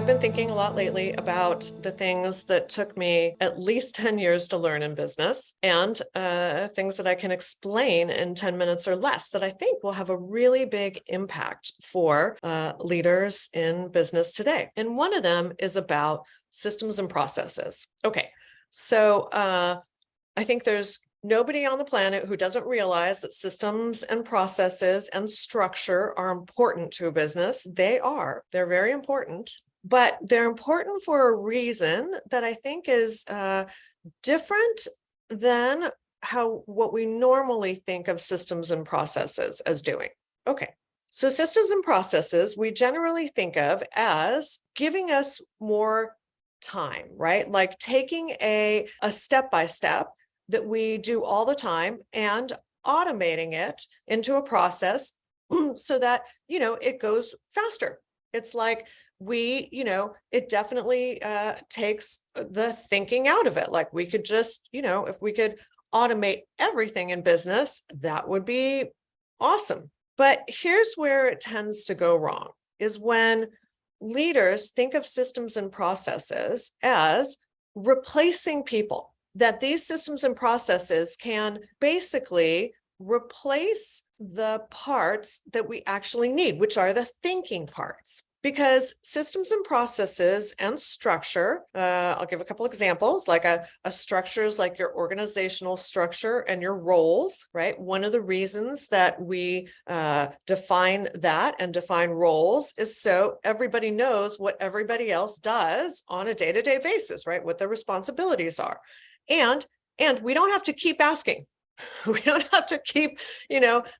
been thinking a lot lately about the things that took me at least 10 years to learn in business and things that I can explain in 10 minutes or less that I think will have a really big impact for leaders in business today. And one of them is about systems and processes. Okay, so I think there's nobody on the planet who doesn't realize that systems and processes and structure are important to a business. They're very important, but they're important for a reason that I think is different than what we normally think of systems and processes as doing. Okay. So systems and processes, we generally think of as giving us more time, right? Like taking a step-by-step that we do all the time and automating it into a process so that, it goes faster. It's like it definitely takes the thinking out of it. Like we could just, if we could automate everything in business, that would be awesome. But here's where it tends to go wrong, is when leaders think of systems and processes as replacing people. That these systems and processes can basically replace the parts that we actually need, which are the thinking parts. Because systems and processes and structure, I'll give a couple examples, like a structure is like your organizational structure and your roles, right? One of the reasons that we define that and define roles is so everybody knows what everybody else does on a day-to-day basis, right? What their responsibilities are. And we don't have to keep asking. We don't have to keep,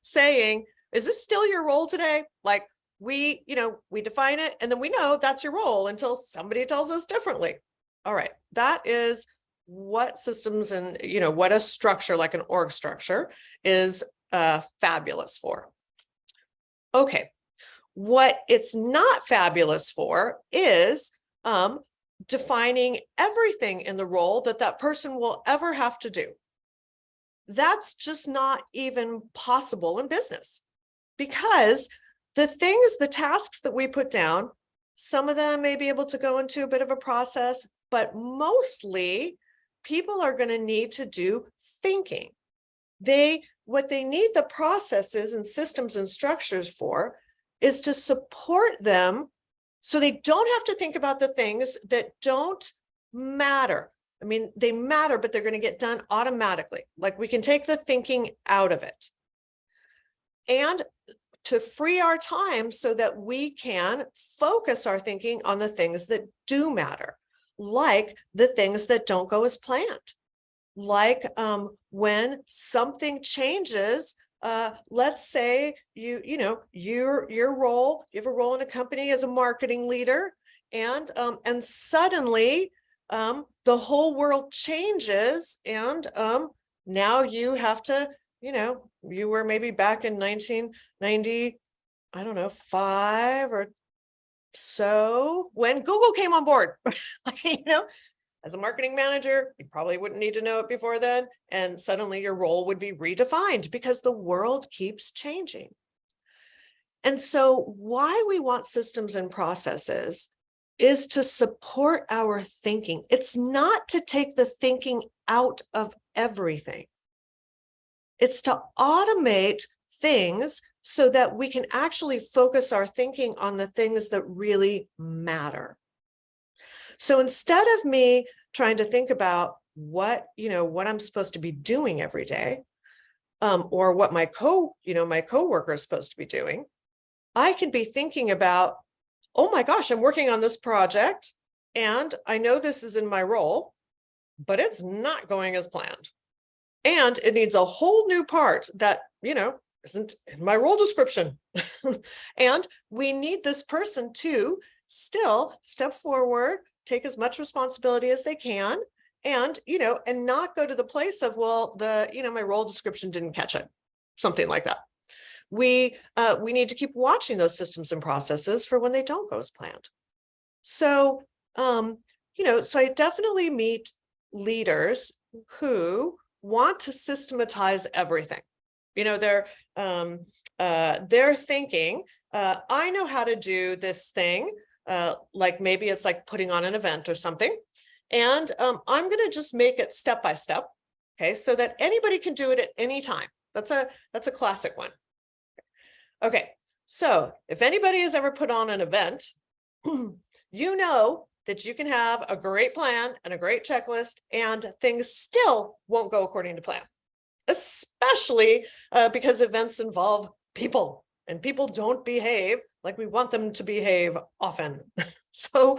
saying, is this still your role today? Like we define it and then we know that's your role until somebody tells us differently. All right. That is what systems and, what a structure like an org structure is fabulous for. Okay. What it's not fabulous for is, defining everything in the role that person will ever have to do. That's just not even possible in business, because the tasks that we put down, some of them may be able to go into a bit of a process, but mostly people are going to need to do thinking. What they need the processes and systems and structures for is to support them so they don't have to think about the things that don't matter. I mean, they matter, but they're going to get done automatically. Like we can take the thinking out of it. And to free our time so that we can focus our thinking on the things that do matter, like the things that don't go as planned. Like when something changes, let's say your role, you have a role in a company as a marketing leader, and suddenly the whole world changes, and now you have to, you were maybe back in 1990, I don't know, 5 or so, when Google came on board. As a marketing manager, you probably wouldn't need to know it before then. And suddenly your role would be redefined because the world keeps changing. And so why we want systems and processes is to support our thinking. It's not to take the thinking out of everything. It's to automate things so that we can actually focus our thinking on the things that really matter. So instead of me trying to think about what I'm supposed to be doing every day, or what my coworker is supposed to be doing, I can be thinking about, oh my gosh, I'm working on this project and I know this is in my role, but it's not going as planned. And it needs a whole new part that, isn't in my role description. And we need this person to still step forward, take as much responsibility as they can, and not go to the place of, well, my role description didn't catch it, something like that. We need to keep watching those systems and processes for when they don't go as planned. So so I definitely meet leaders who want to systematize everything. They're thinking, I know how to do this thing. like maybe it's like putting on an event or something. And I'm going to just make it step by step. Okay, so that anybody can do it at any time. That's a classic one. Okay, so if anybody has ever put on an event, you know that you can have a great plan and a great checklist, and things still won't go according to plan, especially because events involve people, and people don't behave like we want them to behave often. So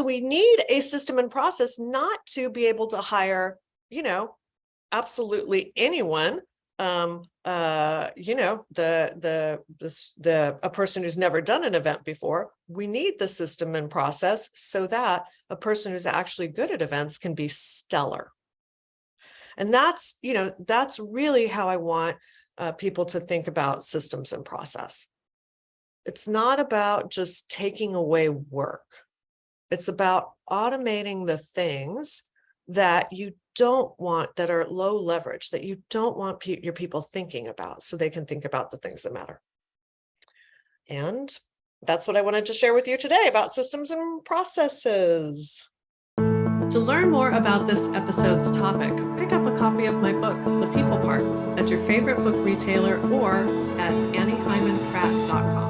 we need a system and process, not to be able to hire, absolutely anyone. A person who's never done an event before. We need the system and process so that a person who's actually good at events can be stellar. And that's really how I want people to think about systems and process. It's not about just taking away work. It's about automating the things that you don't want, that are low leverage, that you don't want your people thinking about, so they can think about the things that matter. And that's what I wanted to share with you today about systems and processes. To learn more about this episode's topic, pick up a copy of my book, The People Part, at your favorite book retailer or at anniehymanpratt.com.